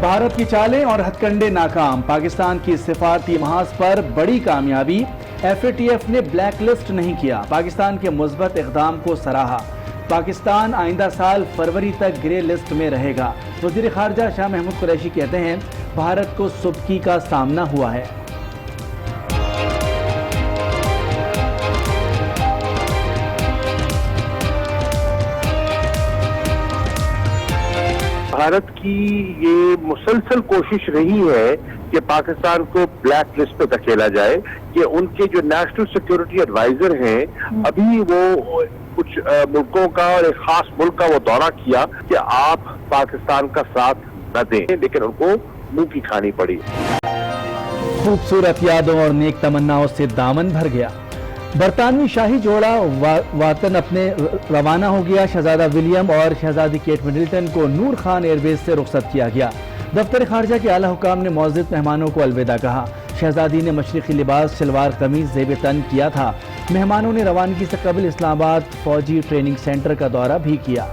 بھارت کی چالیں اور ہتھ کنڈے ناکام، پاکستان کی سفارتی محاذ پر بڑی کامیابی، FATF نے بلیک لسٹ نہیں کیا، پاکستان کے مثبت اقدام کو سراہا، پاکستان آئندہ سال فروری تک گرے لسٹ میں رہے گا۔ وزیر خارجہ شاہ محمود قریشی کہتے ہیں بھارت کو سبکی کا سامنا ہوا ہے۔ بھارت کی یہ مسلسل کوشش رہی ہے کہ پاکستان کو بلیک لسٹ پہ دھکیلا جائے، کہ ان کے جو نیشنل سیکیورٹی ایڈوائزر ہیں ابھی وہ کچھ ملکوں کا اور ایک خاص ملک کا وہ دورہ کیا کہ آپ پاکستان کا ساتھ نہ دیں، لیکن ان کو منہ کی کھانی پڑی۔ خوبصورت یادوں اور نیک تمناؤں سے دامن بھر گیا، برطانوی شاہی جوڑا وطن اپنے روانہ ہو گیا، شہزادہ ولیم اور شہزادی کیٹ مڈلٹن کو نور خان ایئر بیس سے رخصت کیا گیا۔ دفتر خارجہ کے اعلیٰ حکام نے معزز مہمانوں کو الوداع کہا، شہزادی نے مشرقی لباس شلوار قمیض زیب تن کیا تھا۔ مہمانوں نے روانگی سے قبل اسلام آباد فوجی ٹریننگ سینٹر کا دورہ بھی کیا۔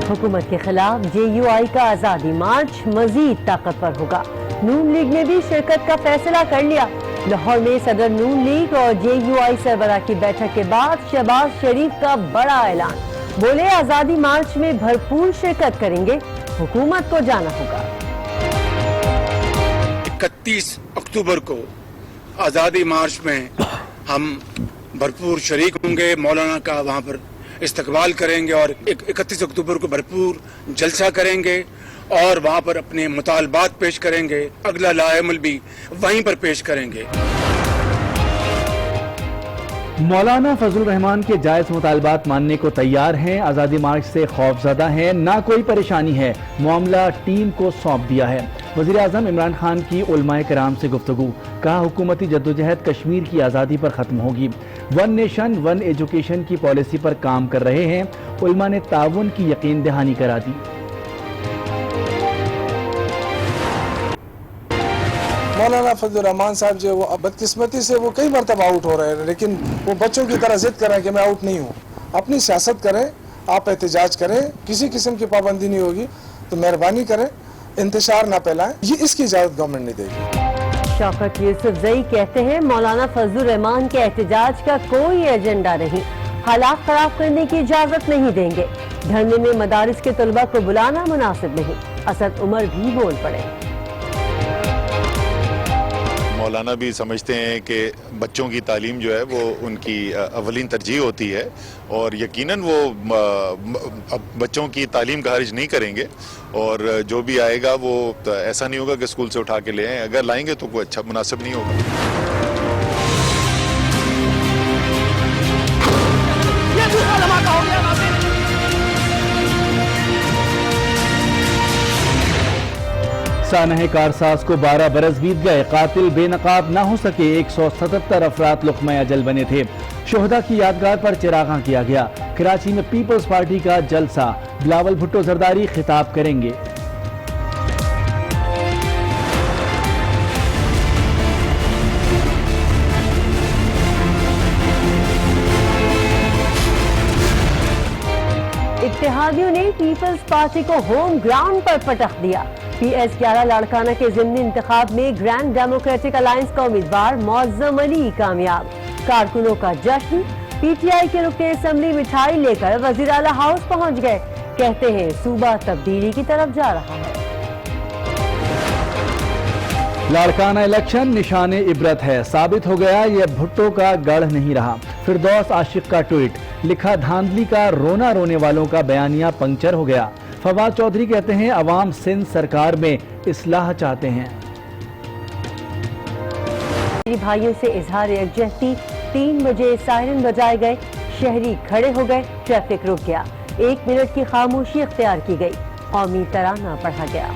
حکومت کے خلاف JUI کا آزادی مارچ مزید طاقتور ہوگا، نون لیگ نے بھی شرکت کا فیصلہ کر لیا۔ لاہور میں صدر نون لیگ اور JUI سربراہ کی بیٹھک کے بعد شہباز شریف کا بڑا اعلان، بولے آزادی مارچ میں بھرپور شرکت کریں گے، حکومت کو جانا ہوگا۔ 31 اکتوبر کو آزادی مارچ میں ہم بھرپور شریک ہوں گے، مولانا کا وہاں پر استقبال کریں گے اور 31 اکتوبر کو بھرپور جلسہ کریں گے اور وہاں پر اپنے مطالبات پیش کریں گے، اگلا لائحہ عمل بھی وہیں پر پیش کریں گے۔ مولانا فضل الرحمان کے جائز مطالبات ماننے کو تیار ہیں، آزادی مارچ سے خوف زدہ ہیں، نہ کوئی پریشانی ہے، معاملہ ٹیم کو سونپ دیا ہے۔ وزیر اعظم عمران خان کی علماء کرام سے گفتگو، کہا حکومتی جدوجہد کشمیر کی آزادی پر ختم ہوگی، ون نیشن ون ایجوکیشن کی پالیسی پر کام کر رہے ہیں، علماء نے تعاون کی یقین دہانی کرا دی۔ مولانا فضل الرحمان صاحب جو وہ بدقسمتی سے وہ کئی مرتبہ آؤٹ ہو رہے ہیں، لیکن وہ بچوں کی طرح ضد کر رہے ہیں کہ میں آؤٹ نہیں ہوں۔ اپنی سیاست کریں، آپ احتجاج کریں، کسی قسم کی پابندی نہیں ہوگی، تو مہربانی کریں انتشار نہ پھیلائیں، یہ اس کی اجازت گورنمنٹ نہیں دے گی۔ شوکت یوسف زئی کہتے ہیں مولانا فضل الرحمان کے احتجاج کا کوئی ایجنڈا نہیں، حالات خراب کرنے کی اجازت نہیں دیں گے، دھرنے میں مدارس کے طلباء کو بلانا مناسب نہیں۔ اسد عمر بھی بول پڑے۔ مولانا بھی سمجھتے ہیں کہ بچوں کی تعلیم جو ہے وہ ان کی اولین ترجیح ہوتی ہے، اور یقیناً وہ بچوں کی تعلیم کا حرج نہیں کریں گے، اور جو بھی آئے گا وہ ایسا نہیں ہوگا کہ اسکول سے اٹھا کے لے آئیں، اگر لائیں گے تو کوئی اچھا مناسب نہیں ہوگا۔ سانحہ کارساز کو 12 برس بیت گئے، قاتل بے نقاب نہ ہو سکے، 177 افراد لقمہ اجل بنے تھے، شہداء کی یادگار پر چراغاں کیا گیا۔ کراچی میں پیپلز پارٹی کا جلسہ، بلاول بھٹو زرداری خطاب کریں گے۔ اتحادیوں نے پیپلز پارٹی کو ہوم گراؤنڈ پر پٹخ دیا۔ PS11 لاڑکانہ کے ضمنی انتخاب میں گرینڈ ڈیموکریٹک الائنس کا امیدوار معظم علی کامیاب، کارکنوں کا جشن، PTI کے رکن اسمبلی مٹھائی لے کر وزیر اعلیٰ ہاؤس پہنچ گئے، کہتے ہیں صوبہ تبدیلی کی طرف جا رہا ہے۔ لاڑکانہ الیکشن نشان عبرت ہے، ثابت ہو گیا یہ بھٹو کا گڑھ نہیں رہا، فردوس عاشق کا ٹویٹ، لکھا دھاندلی کا رونا رونے والوں کا بیانیہ پنکچر ہو گیا۔ فواد چودھری کہتے ہیں عوام سندھ سرکار میں اصلاح چاہتے ہیں۔ بھائیوں سے اظہار یکجہتی، 3 بجے سائرن بجائے گئے، شہری کھڑے ہو گئے، ٹریفک رک گیا، 1 منٹ کی خاموشی اختیار کی گئی، قومی ترانہ پڑھا گیا۔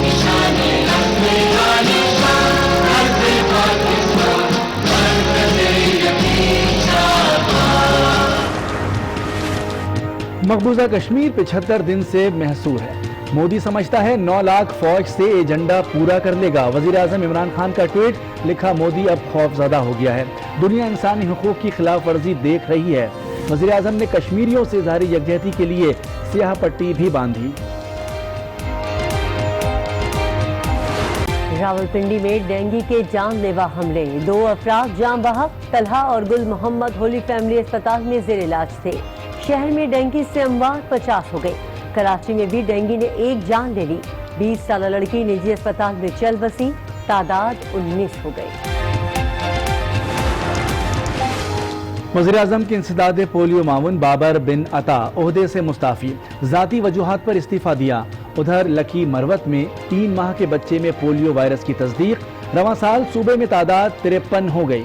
نشان मकबूजा कश्मीर 75 दिन से महसूर है। मोदी समझता है 9 लाख फौज से एजेंडा पूरा कर लेगा। वजीर आजम इमरान खान का ट्वीट, लिखा मोदी अब खौफजदा हो गया है, दुनिया इंसानी हुकूक की खिलाफ वर्जी देख रही है। वजीर आजम ने कश्मीरियों से इजहारी यकजहती के लिए स्याह पट्टी भी बांधी। रावलपिंडी में डेंगू के जानलेवा हमले, 2 अफराद जान बहक। तलहा और गुल मोहम्मद होली फैमिली अस्पताल में जेर इलाज थे। शहर में डेंगू से अमवात 50 हो गई। कराची में भी डेंगू ने 1 जान ले ली। 20 साल लड़की निजी अस्पताल में चल बसी, तादाद 19 हो गई। वज़ीर-ए-आज़म के इंसदाद पोलियो मावन बाबर बिन अता ओहदे से मुस्ताफी, ज़ाती वजूहात पर इस्तीफा दिया। उधर लकी मरवत में 3 माह के बच्चे में पोलियो वायरस की तस्दीक, रवां साल सूबे में तादाद 53 हो गई।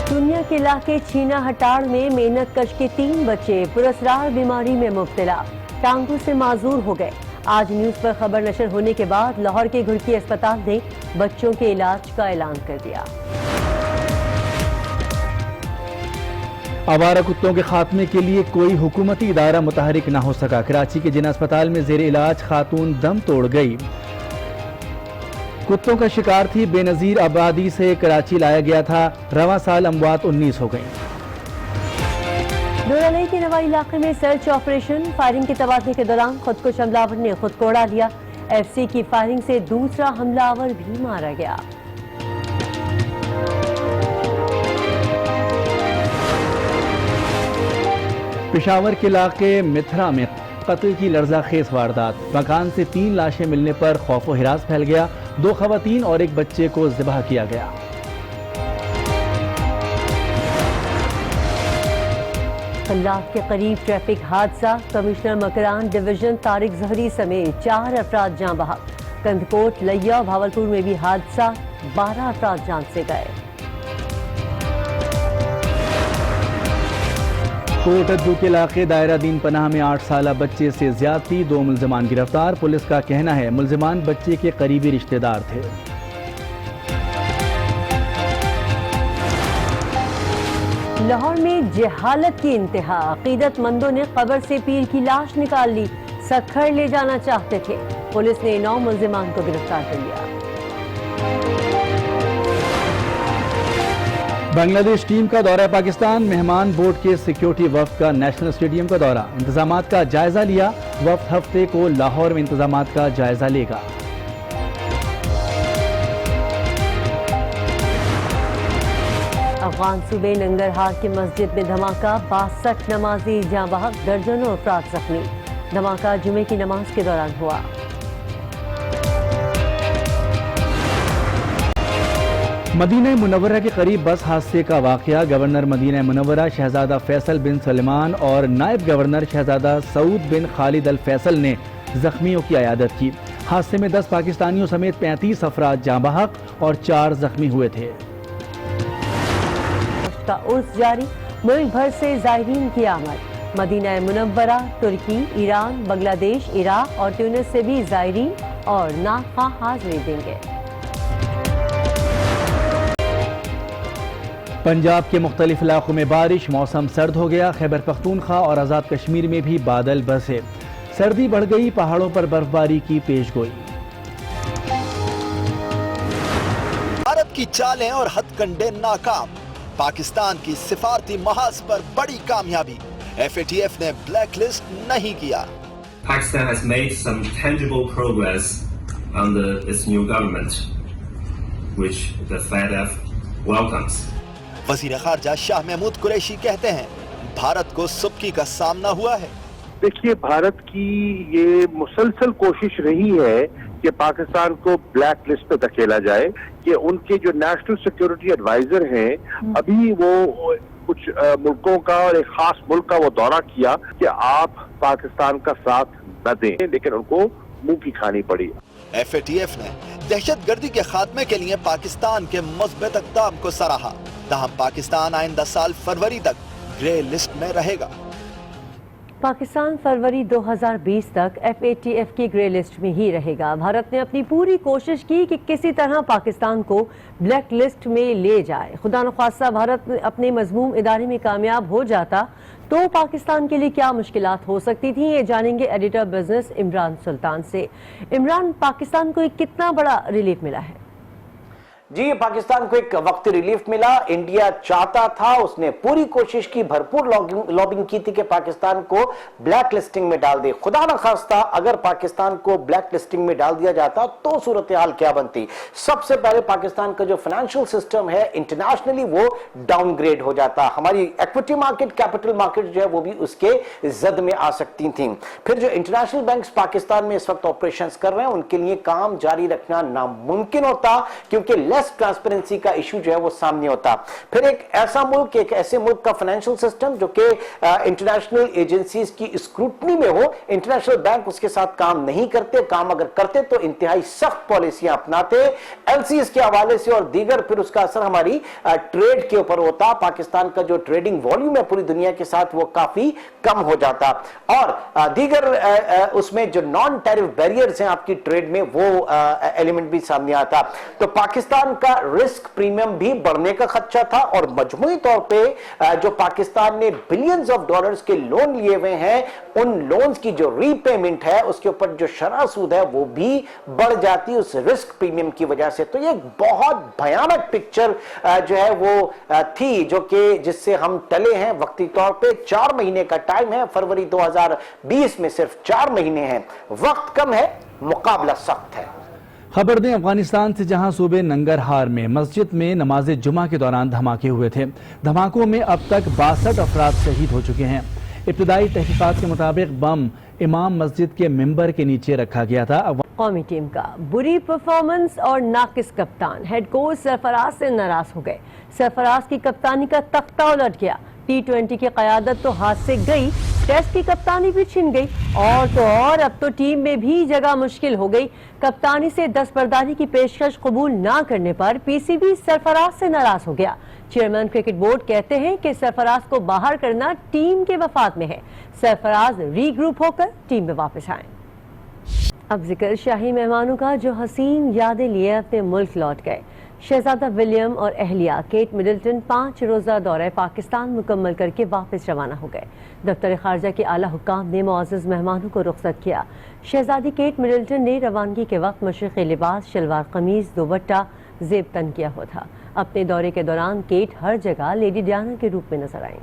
दुनिया के इलाके छीना हटाड़ में मेहनत कश के 3 बच्चे पुरस्रार बीमारी में मुब्तला, टांगों से माजूर हो गए। आज न्यूज पर खबर नशर होने के बाद लाहौर के घुड़की अस्पताल ने बच्चों के इलाज का ऐलान कर दिया। आवारा कुत्तों के खात्मे के लिए कोई हुकूमती इदारा मुतहरिक न हो सका। कराची के जिना अस्पताल में जेर इलाज खातून दम तोड़ गई। कुत्तों का शिकार थी, बेनजीर आबादी से कराची लाया गया था। रवां साल अमवात 19 हो गई। नूरालई के नवाई इलाके में सर्च ऑपरेशन, फायरिंग के तबादले के दौरान खुदकुश हमलावर ने खुद को उड़ा लिया। एफसी की फायरिंग से दूसरा हमलावर भी मारा गया। पेशावर के इलाके मिथरा में कत्ल की लर्ज़ाखेज वारदात, मकान से 3 लाशें मिलने पर खौफ व हिरास फैल गया। 2 खवातीन और 1 बच्चे को ज़िबह किया गया। कल्लात के करीब ट्रैफिक हादसा, कमिश्नर मकरान डिवीजन तारिक जहरी समेत 4 अफराद जान बहक। कंदकोट, लिया, भावलपुर में भी हादसा, 12 अफराद जान से गए। कोटद्दू के इलाके दायरा दीन पनाह में 8 साला बच्चे से ज्यादती, 2 मुल्जिमान गिरफ्तार। पुलिस का कहना है मुल्जिमान बच्चे के करीबी रिश्तेदार थे। लाहौर में जहालत की इंतहा, अकीदतमंदों ने कब्र से पीर की लाश निकाल ली, सखर ले जाना चाहते थे। पुलिस ने 9 मुल्जिमान को गिरफ्तार कर लिया। बांग्लादेश टीम का दौरा पाकिस्तान, मेहमान बोर्ड के सिक्योरिटी वफ्द का नेशनल स्टेडियम का दौरा, इंतजामात का जायजा लिया। वफ्द हफ्ते को लाहौर में इंतजामात का जायजा लेगा। अफगान सूबे नंगरहार की मस्जिद में धमाका, 62 नमाजी जाँ बहक, दर्जनों अफराद जख्मी। धमाका जुमे की नमाज के दौरान हुआ। मदीना मुनव्वरा के करीब बस हादसे का वाकया, गवर्नर मदीना मुनव्वरा शहजादा फैसल बिन सलमान और नायब गवर्नर शहजादा सऊद बिन खालिद अल फैसल ने जख्मियों की अयादत की। हादसे में 10 पाकिस्तानियों समेत 35 अफराद जाँ बहक और 4 जख्मी हुए थे। का उर्स जारी, मुल्क भर से ज़ायरीन की आमद। मदीना मुनव्वरा, तुर्की, ईरान, बांग्लादेश, इराक और ट्यूनिस से भी ज़ायरीन और नाखा हाजिरी देंगे। पंजाब के मुख्तलिफ इलाकों में बारिश, मौसम सर्द हो गया। खैबर पख्तूनख्वा और आज़ाद कश्मीर में भी बादल बरसे, सर्दी बढ़ गई। पहाड़ों पर बर्फबारी की पेशगोई। भारत की चालें और हथकंडे नाकाम, पाकिस्तान की सिफारती महाज पर बड़ी कामयाबी। FATF ने ब्लैक लिस्ट नहीं किया। Pakistan has made some tangible progress under its new government, which the FATF welcomes. वजीर खारजा शाह महमूद कुरैशी कहते हैं भारत को सुबकी का सामना हुआ है। देखिए, भारत की ये मुसलसल कोशिश रही है कि पाकिस्तान को ब्लैक लिस्ट पे धकेला जाए, कि उनके जो नेशनल सिक्योरिटी एडवाइजर हैं, अभी वो कुछ मुल्कों का और एक खास मुल्क का वो दौरा किया कि आप पाकिस्तान का साथ न दें, लेकिन उनको मुंह की खानी पड़ी। FATF ने दहशतगर्दी के खात्मे के लिए पाकिस्तान के मुस्बत इक़दाम को सराहा। ताहम पाकिस्तान आइंदा साल फरवरी तक ग्रे लिस्ट में रहेगा। पाकिस्तान फरवरी 2020 तक FATF की ग्रे लिस्ट में ही रहेगा। भारत ने अपनी पूरी कोशिश की कि किसी तरह पाकिस्तान को ब्लैक लिस्ट में ले जाए। खुदा न ख्वास्ता भारत अपने मजमूम इदारे में कामयाब हो जाता तो पाकिस्तान के लिए क्या मुश्किलात हो सकती थी, ये जानेंगे एडिटर बिजनेस इमरान सुल्तान से। इमरान, पाकिस्तान को कितना बड़ा रिलीफ मिला है? जी, पाकिस्तान को एक वक्ती रिलीफ मिला। इंडिया चाहता था, उसने पूरी कोशिश की, भरपूर लॉबिंग की थी कि पाकिस्तान को ब्लैक लिस्टिंग में डाल दे। खुदा न खास्ता अगर पाकिस्तान को ब्लैक लिस्टिंग में डाल दिया जाता तो सूरत हाल क्या बनती। सबसे पहले पाकिस्तान का जो फाइनेंशियल सिस्टम है इंटरनेशनली वो डाउनग्रेड हो जाता। हमारी इक्विटी मार्केट, कैपिटल मार्केट जो है वो भी उसके जद में आ सकती थी। फिर जो इंटरनेशनल बैंक्स पाकिस्तान में इस वक्त ऑपरेशंस कर रहे हैं उनके लिए काम जारी रखना नामुमकिन होता, क्योंकि ट्रांसपेरेंसी का इशू जो है वो सामने होता। फिर एक ऐसा मुल्क, एक ऐसे मुल्क का फाइनेंशियल सिस्टम जो कि इंटरनेशनल एजेंसीज की स्क्रूटनी में हो, इंटरनेशनल बैंक उसके साथ काम नहीं करते, काम अगर करते तो इंतहाई सख्त पॉलिसियां अपनाते LCs के हवाले से और दीगर। फिर उसका असर हमारी ट्रेड के ऊपर होता। पाकिस्तान का जो ट्रेडिंग वॉल्यूम है पूरी दुनिया के साथ वो काफी कम हो जाता और दीगर उसमें जो नॉन टैरिफ बैरियर्स हैं आपकी ट्रेड में वो एलिमेंट भी सामने आता। तो पाकिस्तान का रिस्क प्रीमियम भी बढ़ने का खदशा था और मजमूई तौर पे जो पाकिस्तान ने बिलियंस ऑफ डॉलर्स के लोन लिए हुए हैं उन लोन्स की जो रीपेमेंट है उसके ऊपर जो शरह सूद है वो भी बढ़ जाती उस रिस्क प्रीमियम की वजह से। तो ये बहुत भयानक पिक्चर जो है वो थी जो कि जिससे हम टले हैं वक्ती तौर पे। 4 महीने का टाइम है, फरवरी 2020 में सिर्फ 4 महीने हैं, वक्त कम है, मुकाबला सख्त है। खबर दें अफगानिस्तान से, जहां सूबे नंगरहार में मस्जिद में नमाज जुमा के दौरान धमाके हुए थे। धमाकों में अब तक 62 अफराद शहीद हो चुके हैं। इब्तदाई तहकीकात के मुताबिक बम इमाम मस्जिद के मिंबर के नीचे रखा गया था। कौमी टीम का बुरी परफॉर्मेंस और नाकिस कप्तान, हेड कोच सरफराज से नाराज हो गए। सरफराज की कप्तानी का तख्ता उलट गया। T20 की क़यादत तो हाथ से गई, टेस्ट की कप्तानी भी छिन गई और तो और अब तो टीम में भी जगह मुश्किल हो गई। कप्तानी से दस्तबरदारी की पेशकश कबूल ना करने पर PCB सरफराज से नाराज हो गया। चेयरमैन क्रिकेट बोर्ड कहते हैं कि सरफराज को बाहर करना टीम के वफाद में है। सरफराज रीग्रुप होकर टीम में वापस आए। अब जिक्र शाही मेहमानों का जो हसीन यादें लिए अपने मुल्क लौट गए। शहजादा विलियम और अहलिया केट मिडल्टन 5 रोज़ा दौरे पाकिस्तान मुकम्मल करके वापस रवाना हो गए। दफ्तर खारजा के आला हुक्काम ने मुअज़्ज़ज़ मेहमानों को रुखसत किया। शहजादी केट मिडल्टन ने रवानगी के वक्त मशरक़ी लिबास, शलवार कमीज, दुपट्टा, ज़ेब तन किया हुआ था। अपने दौरे के दौरान केट हर जगह लेडी डियाना के रूप में नजर आई।